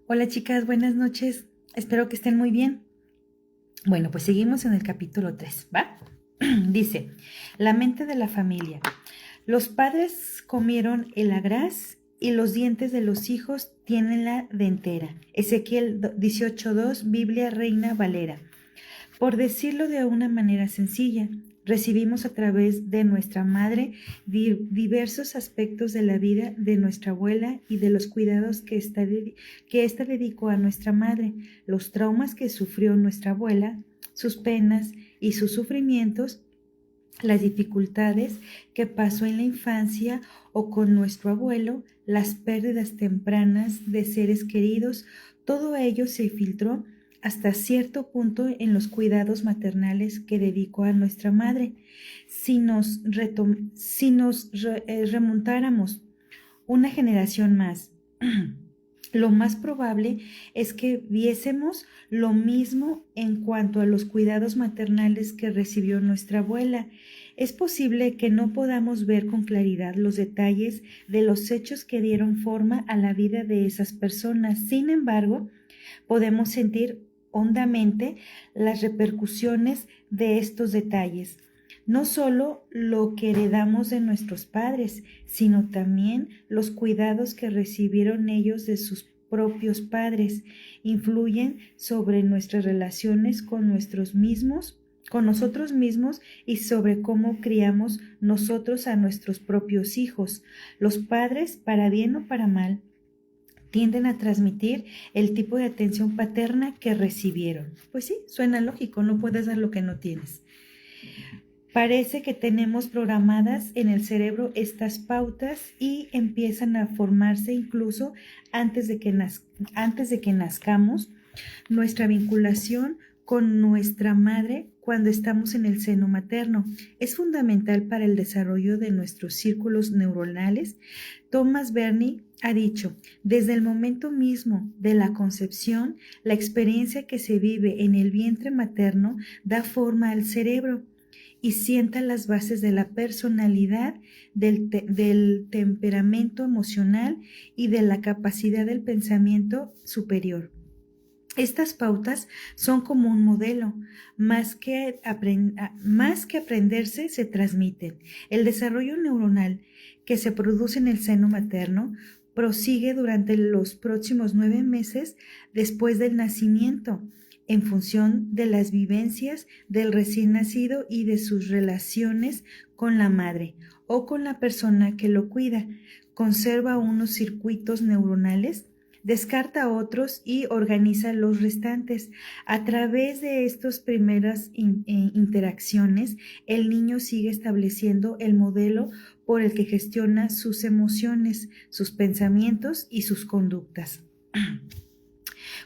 Hola chicas, buenas noches. Espero que estén muy bien. Bueno, pues seguimos en el capítulo 3, ¿va? Dice, la mente de la familia. Los padres comieron el agraz y los dientes de los hijos tienen la dentera. Ezequiel 18:2, Biblia Reina Valera. Por decirlo de una manera sencilla, recibimos a través de nuestra madre diversos aspectos de la vida de nuestra abuela y de los cuidados que ésta dedicó a nuestra madre, los traumas que sufrió nuestra abuela, sus penas y sus sufrimientos, las dificultades que pasó en la infancia o con nuestro abuelo, las pérdidas tempranas de seres queridos, todo ello se filtró hasta cierto punto en los cuidados maternales que dedicó a nuestra madre. Si nos remontáramos una generación más, lo más probable es que viésemos lo mismo en cuanto a los cuidados maternales que recibió nuestra abuela. Es posible que no podamos ver con claridad los detalles de los hechos que dieron forma a la vida de esas personas. Sin embargo, podemos sentir hondamente las repercusiones de estos detalles. No solo lo que heredamos de nuestros padres, sino también los cuidados que recibieron ellos de sus propios padres, influyen sobre nuestras relaciones con nosotros mismos y sobre cómo criamos nosotros a nuestros propios hijos. Los padres, para bien o para mal, tienden a transmitir el tipo de atención paterna que recibieron. Pues sí, suena lógico, no puedes dar lo que no tienes. Parece que tenemos programadas en el cerebro estas pautas y empiezan a formarse incluso antes de que nazcamos. Nuestra vinculación con nuestra madre cuando estamos en el seno materno es fundamental para el desarrollo de nuestros círculos neuronales. Thomas Berney ha dicho, desde el momento mismo de la concepción, la experiencia que se vive en el vientre materno da forma al cerebro y sienta las bases de la personalidad, del temperamento emocional y de la capacidad del pensamiento superior. Estas pautas son como un modelo, más que aprenderse, se transmiten. El desarrollo neuronal que se produce en el seno materno prosigue durante los próximos 9 meses después del nacimiento, en función de las vivencias del recién nacido y de sus relaciones con la madre o con la persona que lo cuida. Conserva unos circuitos neuronales, descarta otros y organiza los restantes. A través de estas primeras interacciones, el niño sigue estableciendo el modelo por el que gestiona sus emociones, sus pensamientos y sus conductas.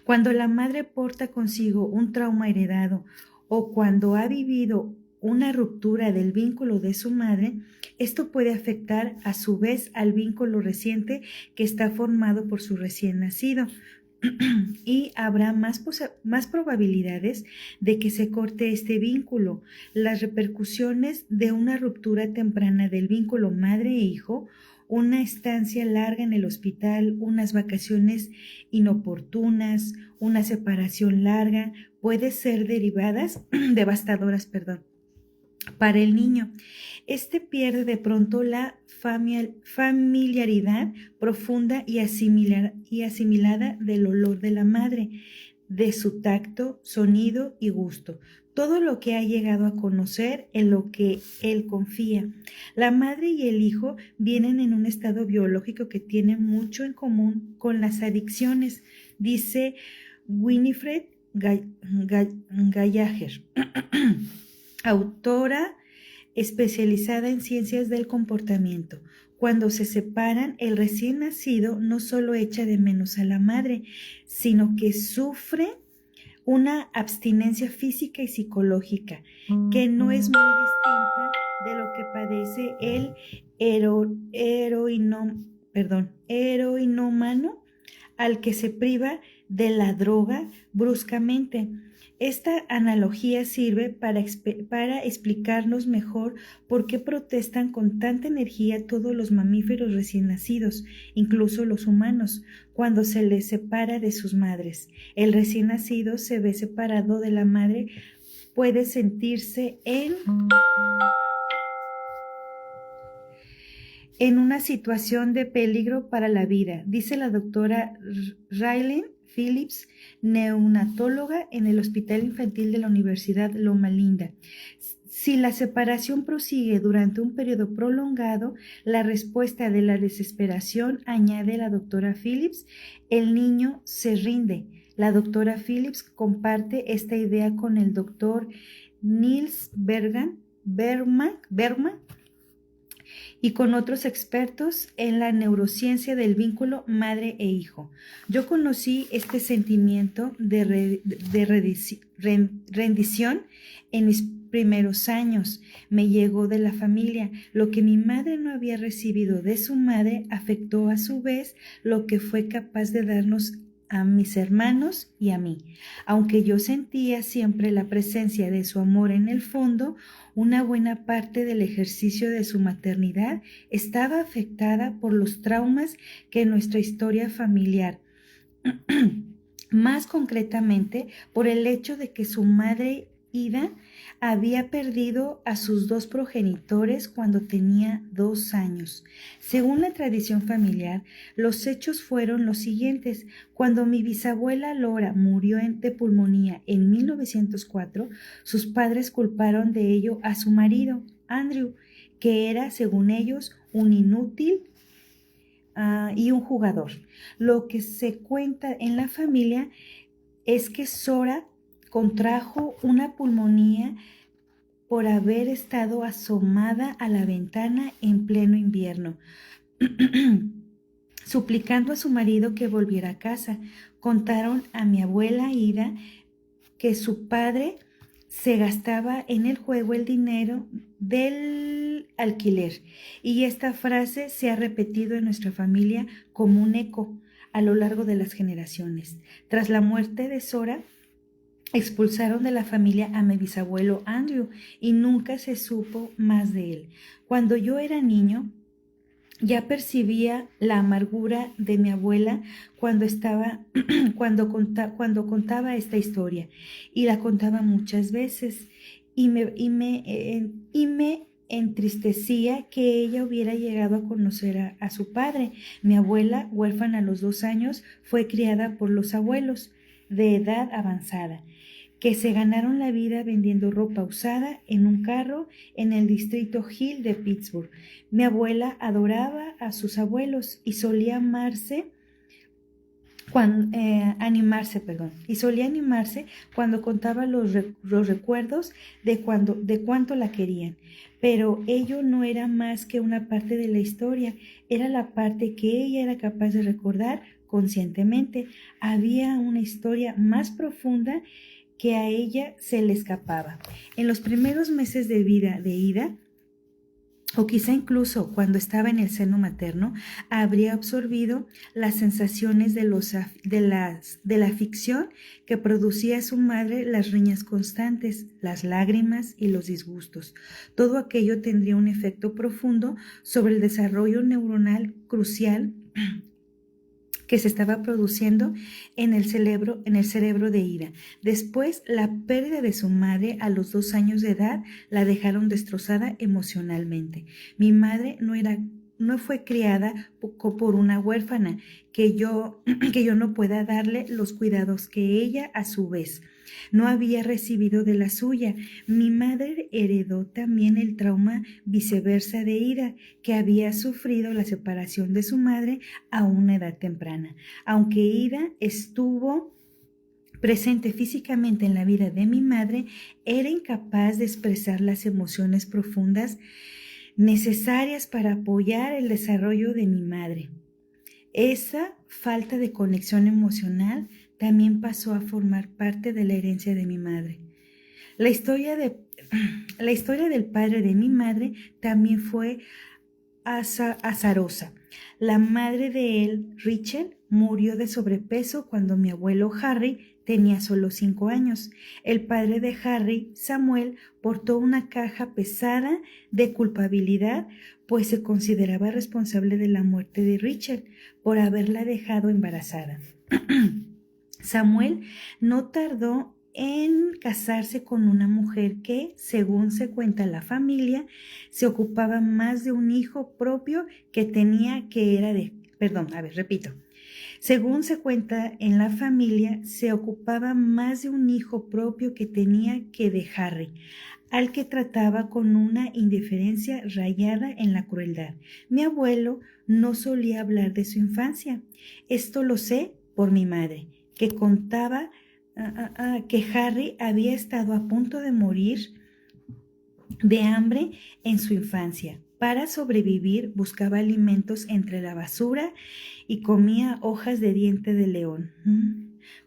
Cuando la madre porta consigo un trauma heredado o cuando ha vivido una ruptura del vínculo de su madre, esto puede afectar a su vez al vínculo reciente que está formado por su recién nacido y habrá más probabilidades de que se corte este vínculo. Las repercusiones de una ruptura temprana del vínculo madre e hijo, una estancia larga en el hospital, unas vacaciones inoportunas, una separación larga, pueden ser devastadoras, para el niño. Este pierde de pronto la familiaridad profunda y asimilada del olor de la madre, de su tacto, sonido y gusto, todo lo que ha llegado a conocer, en lo que él confía. La madre y el hijo vienen en un estado biológico que tiene mucho en común con las adicciones, dice Winifred Gallagher, autora especializada en ciencias del comportamiento. Cuando se separan, el recién nacido no solo echa de menos a la madre, sino que sufre una abstinencia física y psicológica que no es muy distinta de lo que padece el heroinómano al que se priva de la droga bruscamente. Esta analogía sirve para explicarnos mejor por qué protestan con tanta energía todos los mamíferos recién nacidos, incluso los humanos, cuando se les separa de sus madres. El recién nacido se ve separado de la madre, puede sentirse en una situación de peligro para la vida, dice la doctora Raylan Phillips, neonatóloga en el Hospital Infantil de la Universidad Loma Linda. Si la separación prosigue durante un periodo prolongado, la respuesta de la desesperación, añade la doctora Phillips, el niño se rinde. La doctora Phillips comparte esta idea con el doctor Niels Bergman y con otros expertos en la neurociencia del vínculo madre e hijo. Yo conocí este sentimiento de rendición en mis primeros años. Me llegó de la familia. Lo que mi madre no había recibido de su madre afectó a su vez lo que fue capaz de darnos a mis hermanos y a mí. Aunque yo sentía siempre la presencia de su amor en el fondo, una buena parte del ejercicio de su maternidad estaba afectada por los traumas que nuestra historia familiar, más concretamente por el hecho de que su madre Ida había perdido a sus dos progenitores cuando tenía 2 años. Según la tradición familiar, los hechos fueron los siguientes. Cuando mi bisabuela Laura murió de pulmonía en 1904, sus padres culparon de ello a su marido, Andrew, que era, según ellos, un inútil y un jugador. Lo que se cuenta en la familia es que Sora contrajo una pulmonía por haber estado asomada a la ventana en pleno invierno, suplicando a su marido que volviera a casa. Contaron a mi abuela Ida que su padre se gastaba en el juego el dinero del alquiler, y esta frase se ha repetido en nuestra familia como un eco a lo largo de las generaciones. Tras la muerte de Sora, expulsaron de la familia a mi bisabuelo Andrew y nunca se supo más de él. Cuando yo era niño, ya percibía la amargura de mi abuela cuando contaba esta historia, y la contaba muchas veces, y me entristecía que ella hubiera llegado a conocer a su padre. Mi abuela, huérfana a los 2 años, fue criada por los abuelos de edad avanzada, que se ganaron la vida vendiendo ropa usada en un carro en el distrito Hill de Pittsburgh. Mi abuela adoraba a sus abuelos y solía animarse cuando contaba los recuerdos de cuánto la querían. Pero ello no era más que una parte de la historia, era la parte que ella era capaz de recordar conscientemente. Había una historia más profunda que a ella se le escapaba. En los primeros meses de vida de Ida, o quizá incluso cuando estaba en el seno materno, habría absorbido las sensaciones de la ficción que producía su madre, las riñas constantes, las lágrimas y los disgustos. Todo aquello tendría un efecto profundo sobre el desarrollo neuronal crucial que se estaba produciendo en el cerebro de Ida. Después, la pérdida de su madre a los 2 años de edad la dejaron destrozada emocionalmente. Mi madre no fue criada por una huérfana, que yo no pueda darle los cuidados que ella, a su vez, no había recibido de la suya. Mi madre heredó también el trauma viceversa de Ida, que había sufrido la separación de su madre a una edad temprana. Aunque Ida estuvo presente físicamente en la vida de mi madre, era incapaz de expresar las emociones profundas necesarias para apoyar el desarrollo de mi madre. Esa falta de conexión emocional también pasó a formar parte de la herencia de mi madre. La historia del padre de mi madre también fue azarosa. La madre de él, Rachel, murió de sobrepeso cuando mi abuelo Harry tenía solo 5 años. El padre de Harry, Samuel, portó una caja pesada de culpabilidad, pues se consideraba responsable de la muerte de Rachel por haberla dejado embarazada. Samuel no tardó en casarse con una mujer que, según se cuenta la familia, se ocupaba más de un hijo propio que tenía que era de... Perdón, repito. Según se cuenta en la familia, se ocupaba más de un hijo propio que tenía que de Harry, al que trataba con una indiferencia rayada en la crueldad. Mi abuelo no solía hablar de su infancia. Esto lo sé por mi madre, que contaba que Harry había estado a punto de morir de hambre en su infancia. Para sobrevivir buscaba alimentos entre la basura y comía hojas de diente de león.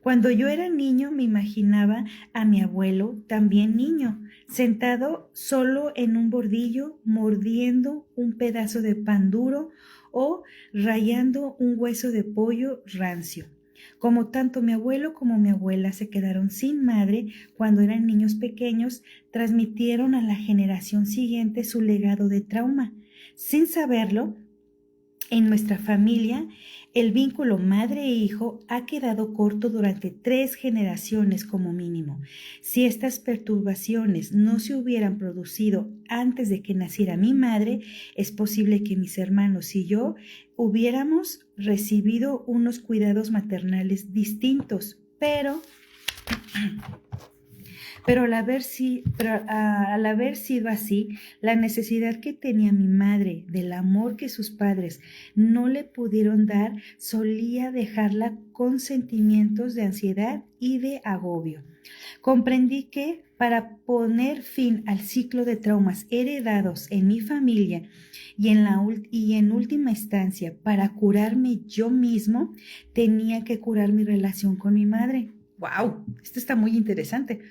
Cuando yo era niño me imaginaba a mi abuelo, también niño, sentado solo en un bordillo, mordiendo un pedazo de pan duro o rayando un hueso de pollo rancio. Como tanto mi abuelo como mi abuela se quedaron sin madre cuando eran niños pequeños, transmitieron a la generación siguiente su legado de trauma. Sin saberlo, en nuestra familia, el vínculo madre e hijo ha quedado corto durante 3 generaciones como mínimo. Si estas perturbaciones no se hubieran producido antes de que naciera mi madre, es posible que mis hermanos y yo hubiéramos recibido unos cuidados maternales distintos, pero al haber sido así, la necesidad que tenía mi madre del amor que sus padres no le pudieron dar solía dejarla con sentimientos de ansiedad y de agobio. Comprendí que para poner fin al ciclo de traumas heredados en mi familia y en última instancia para curarme yo mismo, tenía que curar mi relación con mi madre. ¡Wow! Esto está muy interesante.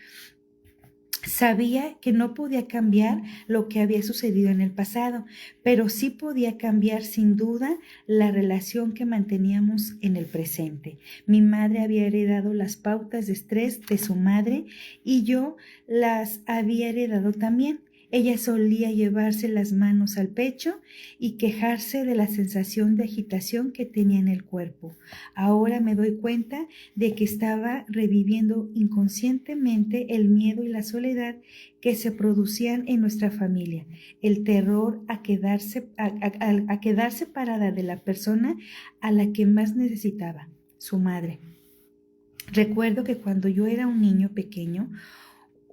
Sabía que no podía cambiar lo que había sucedido en el pasado, pero sí podía cambiar sin duda la relación que manteníamos en el presente. Mi madre había heredado las pautas de estrés de su madre y yo las había heredado también. Ella solía llevarse las manos al pecho y quejarse de la sensación de agitación que tenía en el cuerpo. Ahora me doy cuenta de que estaba reviviendo inconscientemente el miedo y la soledad que se producían en nuestra familia, el terror a quedar separada de la persona a la que más necesitaba, su madre. Recuerdo que cuando yo era un niño pequeño,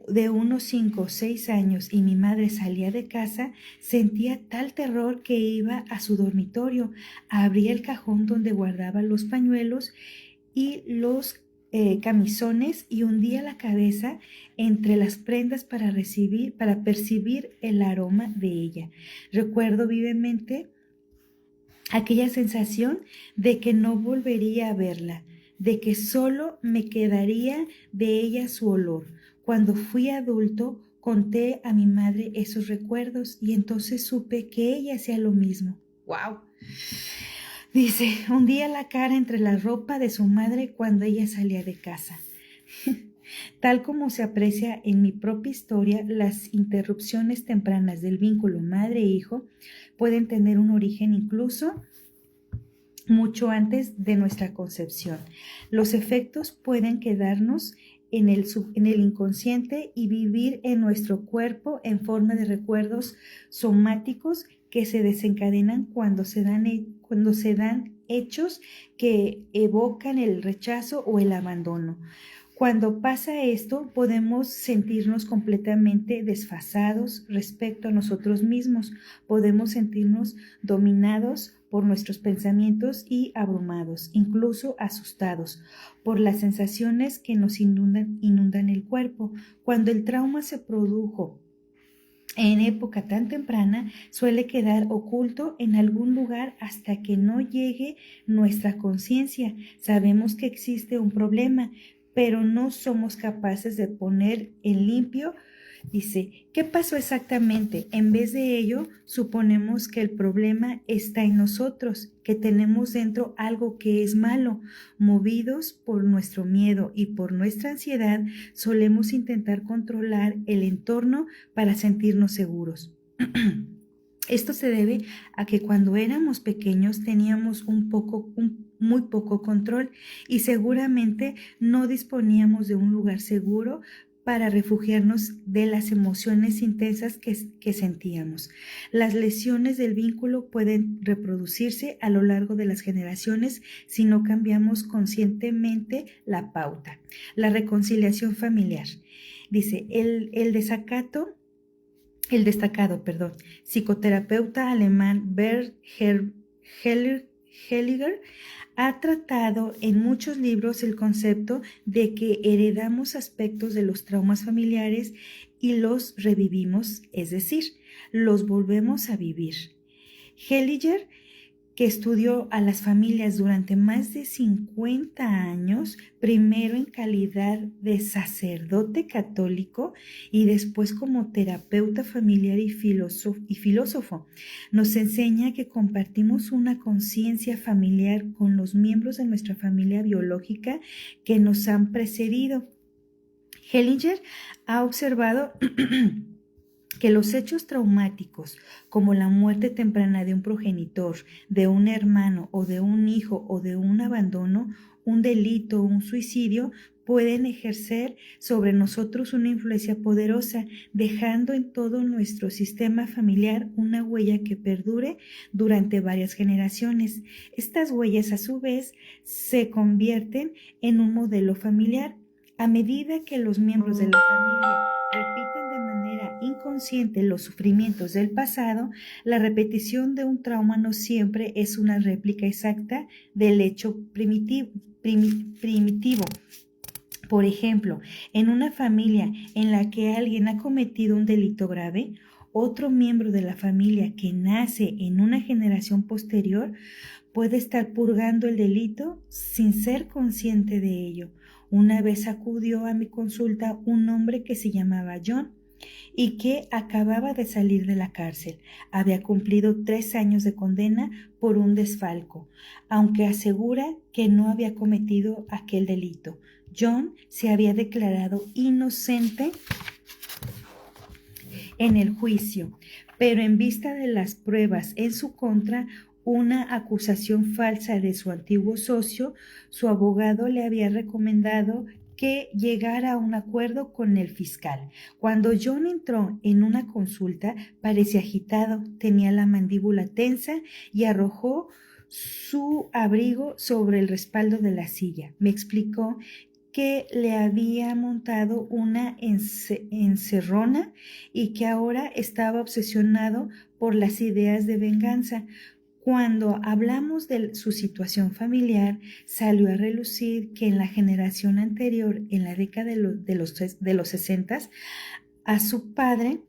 de unos 5 o 6 años y mi madre salía de casa, sentía tal terror que iba a su dormitorio, abría el cajón donde guardaba los pañuelos y los camisones y hundía la cabeza entre las prendas para percibir el aroma de ella. Recuerdo vivemente aquella sensación de que no volvería a verla, de que solo me quedaría de ella su olor. Cuando fui adulto, conté a mi madre esos recuerdos y entonces supe que ella hacía lo mismo. ¡Wow! Dice, hundía la cara entre la ropa de su madre cuando ella salía de casa. Tal como se aprecia en mi propia historia, las interrupciones tempranas del vínculo madre-hijo pueden tener un origen incluso mucho antes de nuestra concepción. Los efectos pueden quedarnos en el inconsciente y vivir en nuestro cuerpo en forma de recuerdos somáticos que se desencadenan cuando se dan hechos que evocan el rechazo o el abandono. Cuando pasa esto, podemos sentirnos completamente desfasados respecto a nosotros mismos. Podemos sentirnos dominados por nuestros pensamientos y abrumados, incluso asustados por las sensaciones que nos inundan el cuerpo. Cuando el trauma se produjo en época tan temprana, suele quedar oculto en algún lugar hasta que no llegue nuestra conciencia. Sabemos que existe un problema, pero no somos capaces de poner en limpio Dice, ¿qué pasó exactamente? En vez de ello, suponemos que el problema está en nosotros, que tenemos dentro algo que es malo. Movidos por nuestro miedo y por nuestra ansiedad, solemos intentar controlar el entorno para sentirnos seguros. Esto se debe a que cuando éramos pequeños teníamos muy poco control y seguramente no disponíamos de un lugar seguro para refugiarnos de las emociones intensas que sentíamos. Las lesiones del vínculo pueden reproducirse a lo largo de las generaciones si no cambiamos conscientemente la pauta. La reconciliación familiar. Dice, el destacado psicoterapeuta alemán Bert Hellinger ha tratado en muchos libros el concepto de que heredamos aspectos de los traumas familiares y los revivimos, es decir, los volvemos a vivir. Hellinger, que estudió a las familias durante más de 50 años, primero en calidad de sacerdote católico y después como terapeuta familiar y filósofo, nos enseña que compartimos una conciencia familiar con los miembros de nuestra familia biológica que nos han precedido. Hellinger ha observado que los hechos traumáticos, como la muerte temprana de un progenitor, de un hermano o de un hijo o de un abandono, un delito o un suicidio, pueden ejercer sobre nosotros una influencia poderosa, dejando en todo nuestro sistema familiar una huella que perdure durante varias generaciones. Estas huellas, a su vez, se convierten en un modelo familiar. A medida que los miembros de la familia repiten de manera inconsciente los sufrimientos del pasado, la repetición de un trauma no siempre es una réplica exacta del hecho primitivo. Por ejemplo, en una familia en la que alguien ha cometido un delito grave, otro miembro de la familia que nace en una generación posterior puede estar purgando el delito sin ser consciente de ello. Una vez acudió a mi consulta un hombre que se llamaba John y que acababa de salir de la cárcel. Había cumplido 3 años de condena por un desfalco, aunque asegura que no había cometido aquel delito. John se había declarado inocente en el juicio, pero en vista de las pruebas en su contra, una acusación falsa de su antiguo socio, su abogado le había recomendado que llegara a un acuerdo con el fiscal. Cuando John entró en una consulta, parecía agitado, tenía la mandíbula tensa y arrojó su abrigo sobre el respaldo de la silla. Me explicó que le había montado una encerrona y que ahora estaba obsesionado por las ideas de venganza. Cuando hablamos de su situación familiar, salió a relucir que en la generación anterior, en la década de los 60, a su padre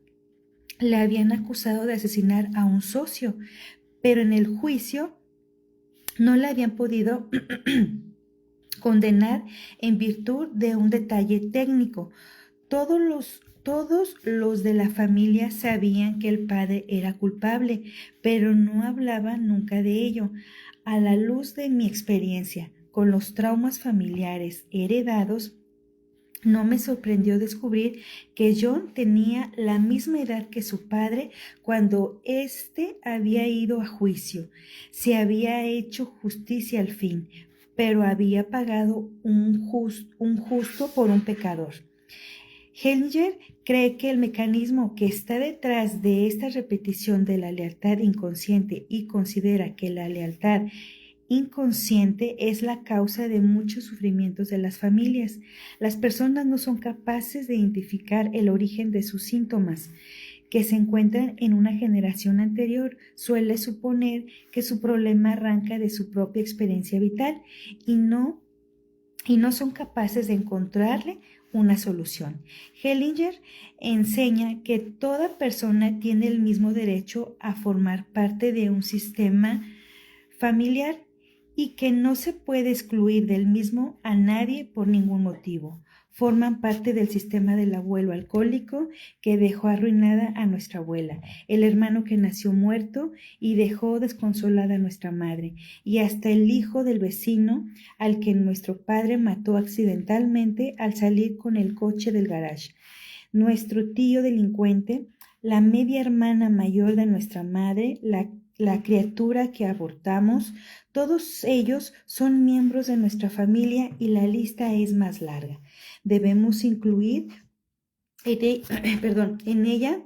le habían acusado de asesinar a un socio, pero en el juicio no le habían podido condenar en virtud de un detalle técnico. Todos los de la familia sabían que el padre era culpable, pero no hablaban nunca de ello. A la luz de mi experiencia con los traumas familiares heredados, no me sorprendió descubrir que John tenía la misma edad que su padre cuando éste había ido a juicio. Se había hecho justicia al fin, pero había pagado un justo por un pecador. Hellinger cree que el mecanismo que está detrás de esta repetición de la lealtad inconsciente y considera que la lealtad inconsciente es la causa de muchos sufrimientos de las familias. Las personas no son capaces de identificar el origen de sus síntomas que se encuentran en una generación anterior. Suele suponer que su problema arranca de su propia experiencia vital y no son capaces de encontrarle una solución. Hellinger enseña que toda persona tiene el mismo derecho a formar parte de un sistema familiar y que no se puede excluir del mismo a nadie por ningún motivo. forman parte del sistema del abuelo alcohólico que dejó arruinada a nuestra abuela, el hermano que nació muerto y dejó desconsolada a nuestra madre, y hasta el hijo del vecino al que nuestro padre mató accidentalmente al salir con el coche del garage, nuestro tío delincuente, la media hermana mayor de nuestra madre, la criatura que abortamos. Todos ellos son miembros de nuestra familia y la lista es más larga. Debemos incluir en ella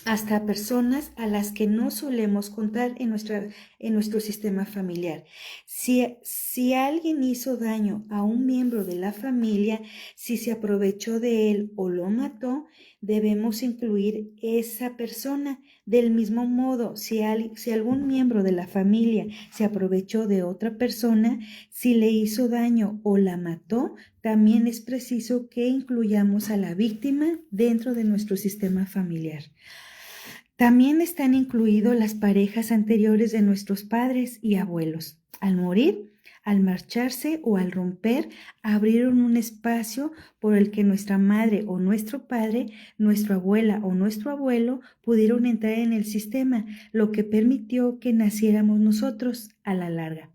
hasta personas a las que no solemos contar en nuestro sistema familiar. Si alguien hizo daño a un miembro de la familia, si se aprovechó de él o lo mató, debemos incluir esa persona. Del mismo modo, si algún miembro de la familia se aprovechó de otra persona, si le hizo daño o la mató, también es preciso que incluyamos a la víctima dentro de nuestro sistema familiar. También están incluidos las parejas anteriores de nuestros padres y abuelos. Al morir, al marcharse o al romper, abrieron un espacio por el que nuestra madre o nuestro padre, nuestra abuela o nuestro abuelo pudieron entrar en el sistema, lo que permitió que naciéramos nosotros a la larga.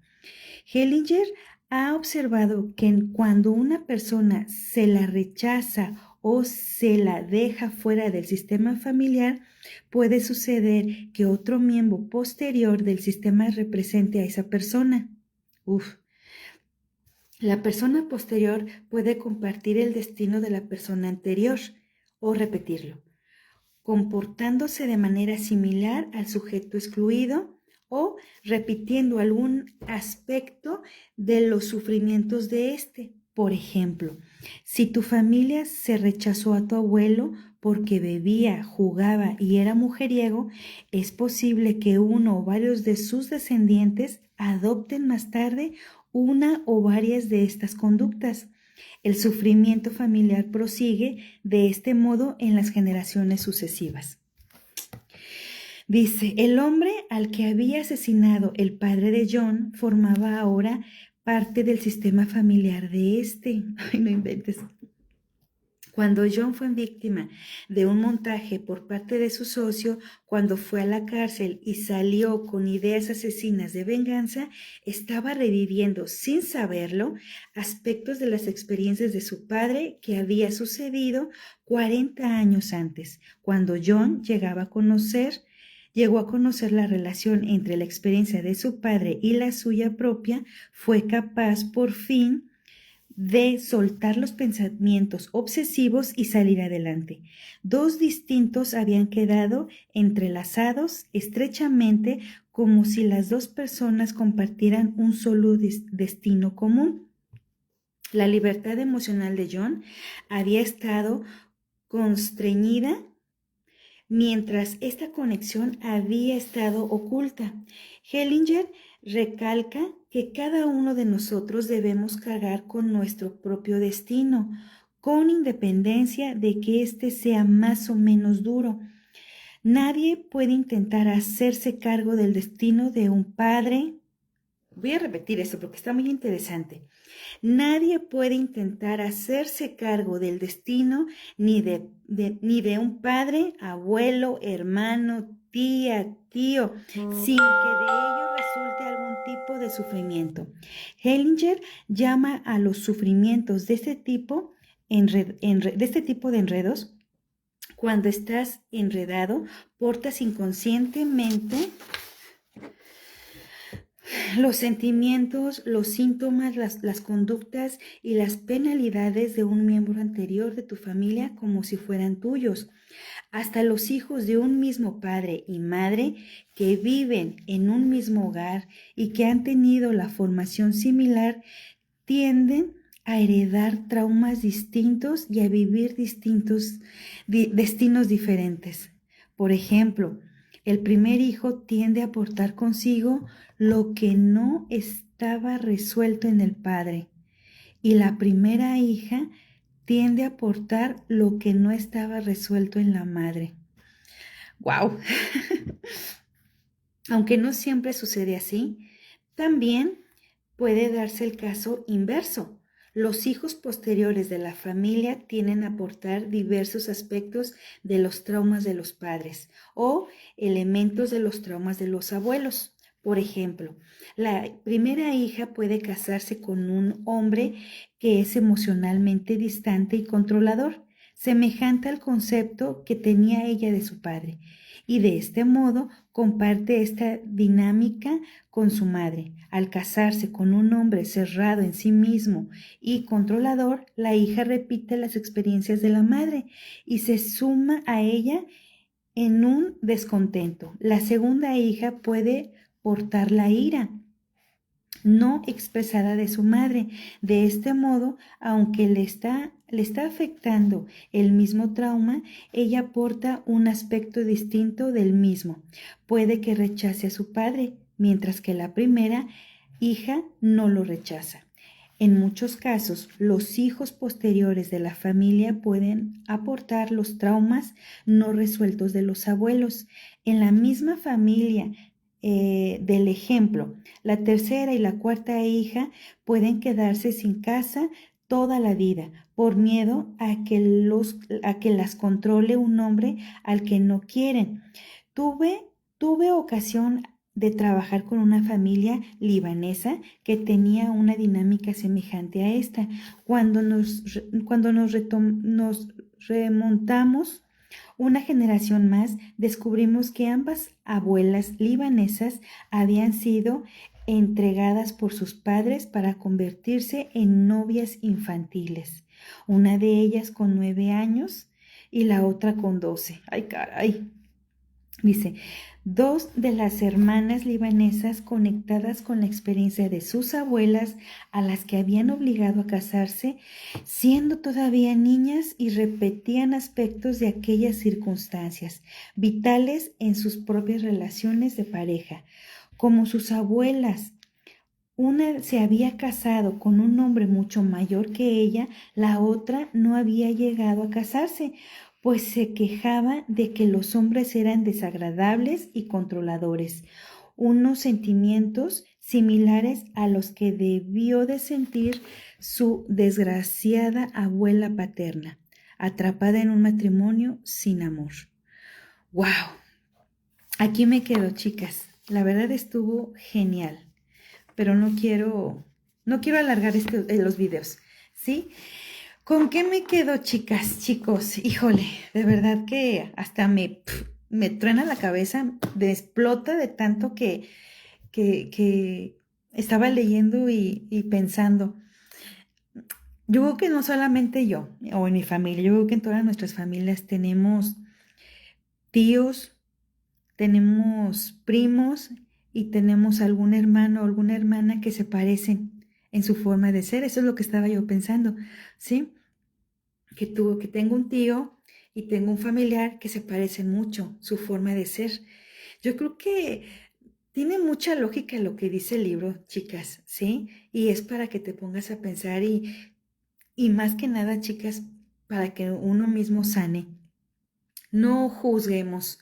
Hellinger ha observado que cuando una persona se la rechaza o se la deja fuera del sistema familiar, puede suceder que otro miembro posterior del sistema represente a esa persona. La persona posterior puede compartir el destino de la persona anterior o repetirlo, comportándose de manera similar al sujeto excluido o repitiendo algún aspecto de los sufrimientos de éste. Por ejemplo, si tu familia se rechazó a tu abuelo porque bebía, jugaba y era mujeriego, es posible que uno o varios de sus descendientes adopten más tarde una o varias de estas conductas. El sufrimiento familiar prosigue de este modo en las generaciones sucesivas. Dice, el hombre al que había asesinado el padre de John formaba ahora parte del sistema familiar de este. Ay, no inventes. Cuando John fue víctima de un montaje por parte de su socio, cuando fue a la cárcel y salió con ideas asesinas de venganza, estaba reviviendo sin saberlo aspectos de las experiencias de su padre que había sucedido 40 años antes, cuando John llegó a conocer la relación entre la experiencia de su padre y la suya propia, fue capaz por fin de soltar los pensamientos obsesivos y salir adelante. Dos distintos habían quedado entrelazados estrechamente como si las dos personas compartieran un solo destino común. La libertad emocional de John había estado constreñida mientras esta conexión había estado oculta. Hellinger recalca que cada uno de nosotros debemos cargar con nuestro propio destino, con independencia de que éste sea más o menos duro. Nadie puede intentar hacerse cargo del destino de un padre. Voy a repetir esto porque está muy interesante. Nadie puede intentar hacerse cargo del destino ni de un padre, abuelo, hermano, tía, tío, sin que de ello resulte algún tipo de sufrimiento. Hellinger llama a los sufrimientos de este tipo de enredos. Cuando estás enredado, portas inconscientemente los sentimientos, los síntomas, las conductas y las penalidades de un miembro anterior de tu familia como si fueran tuyos. Hasta los hijos de un mismo padre y madre que viven en un mismo hogar y que han tenido la formación similar tienden a heredar traumas distintos y a vivir destinos diferentes. Por ejemplo, el primer hijo tiende a portar consigo lo que no estaba resuelto en el padre y la primera hija tiende a portar lo que no estaba resuelto en la madre. ¡Wow! Aunque no siempre sucede así, también puede darse el caso inverso. Los hijos posteriores de la familia tienden a aportar diversos aspectos de los traumas de los padres o elementos de los traumas de los abuelos. Por ejemplo, la primera hija puede casarse con un hombre que es emocionalmente distante y controlador, semejante al concepto que tenía ella de su padre, y de este modo comparte esta dinámica con su madre. Al casarse con un hombre cerrado en sí mismo y controlador, la hija repite las experiencias de la madre y se suma a ella en un descontento. La segunda hija puede portar la ira no expresada de su madre. De este modo, aunque le está afectando el mismo trauma, ella porta un aspecto distinto del mismo. Puede que rechace a su padre, mientras que la primera hija no lo rechaza. En muchos casos, los hijos posteriores de la familia pueden aportar los traumas no resueltos de los abuelos. En la misma familia del ejemplo, la tercera y la cuarta hija pueden quedarse sin casa toda la vida por miedo a que las controle un hombre al que no quieren. Tuve ocasión de trabajar con una familia libanesa que tenía una dinámica semejante a esta. Cuando nos remontamos una generación más, descubrimos que ambas abuelas libanesas habían sido entregadas por sus padres para convertirse en novias infantiles. Una de ellas con 9 años y la otra con 12. ¡Ay, caray! Dice, dos de las hermanas libanesas conectadas con la experiencia de sus abuelas a las que habían obligado a casarse, siendo todavía niñas, y repetían aspectos de aquellas circunstancias, vitales en sus propias relaciones de pareja. Como sus abuelas, una se había casado con un hombre mucho mayor que ella, la otra no había llegado a casarse, pues se quejaba de que los hombres eran desagradables y controladores, unos sentimientos similares a los que debió de sentir su desgraciada abuela paterna, atrapada en un matrimonio sin amor. ¡Wow! Aquí me quedo, chicas. La verdad estuvo genial, pero no quiero alargar los videos, ¿sí? ¿Con qué me quedo, chicas, chicos? Híjole, de verdad que hasta me truena la cabeza, me explota de tanto que estaba leyendo y pensando. Yo creo que no solamente yo o en mi familia, yo creo que en todas nuestras familias tenemos tíos, tenemos primos y tenemos algún hermano o alguna hermana que se parecen en su forma de ser. Eso es lo que estaba yo pensando, ¿sí? Que tengo un tío y tengo un familiar que se parecen mucho, su forma de ser. Yo creo que tiene mucha lógica lo que dice el libro, chicas, ¿sí? Y es para que te pongas a pensar y más que nada, chicas, para que uno mismo sane. No juzguemos,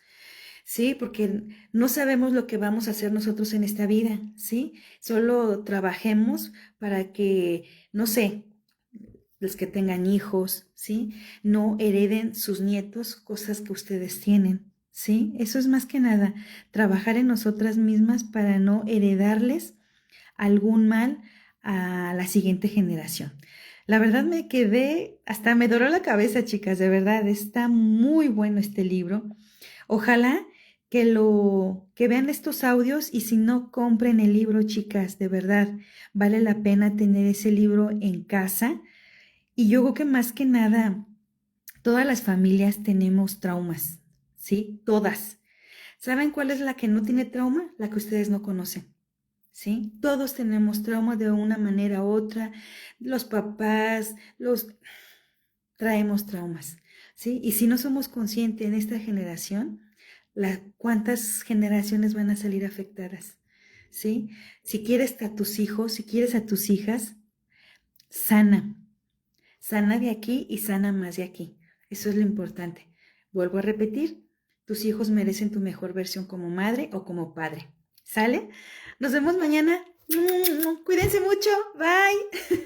¿sí? Porque no sabemos lo que vamos a hacer nosotros en esta vida, ¿sí? Solo trabajemos para que, no sé, los que tengan hijos, ¿sí? No hereden sus nietos cosas que ustedes tienen, ¿sí? Eso es más que nada, trabajar en nosotras mismas para no heredarles algún mal a la siguiente generación. La verdad hasta me doró la cabeza, chicas, de verdad, está muy bueno este libro. Ojalá que vean estos audios y si no, compren el libro, chicas, de verdad, vale la pena tener ese libro en casa. Y yo creo que más que nada, todas las familias tenemos traumas, ¿sí? Todas. ¿Saben cuál es la que no tiene trauma? La que ustedes no conocen, ¿sí? Todos tenemos trauma de una manera u otra. Los papás, traemos traumas, ¿sí? Y si no somos conscientes en esta generación, ¿cuántas generaciones van a salir afectadas? ¿Sí? Si quieres a tus hijos, si quieres a tus hijas, sana de aquí y sana más de aquí. Eso es lo importante. Vuelvo a repetir, tus hijos merecen tu mejor versión como madre o como padre. ¿Sale? Nos vemos mañana. Cuídense mucho. Bye.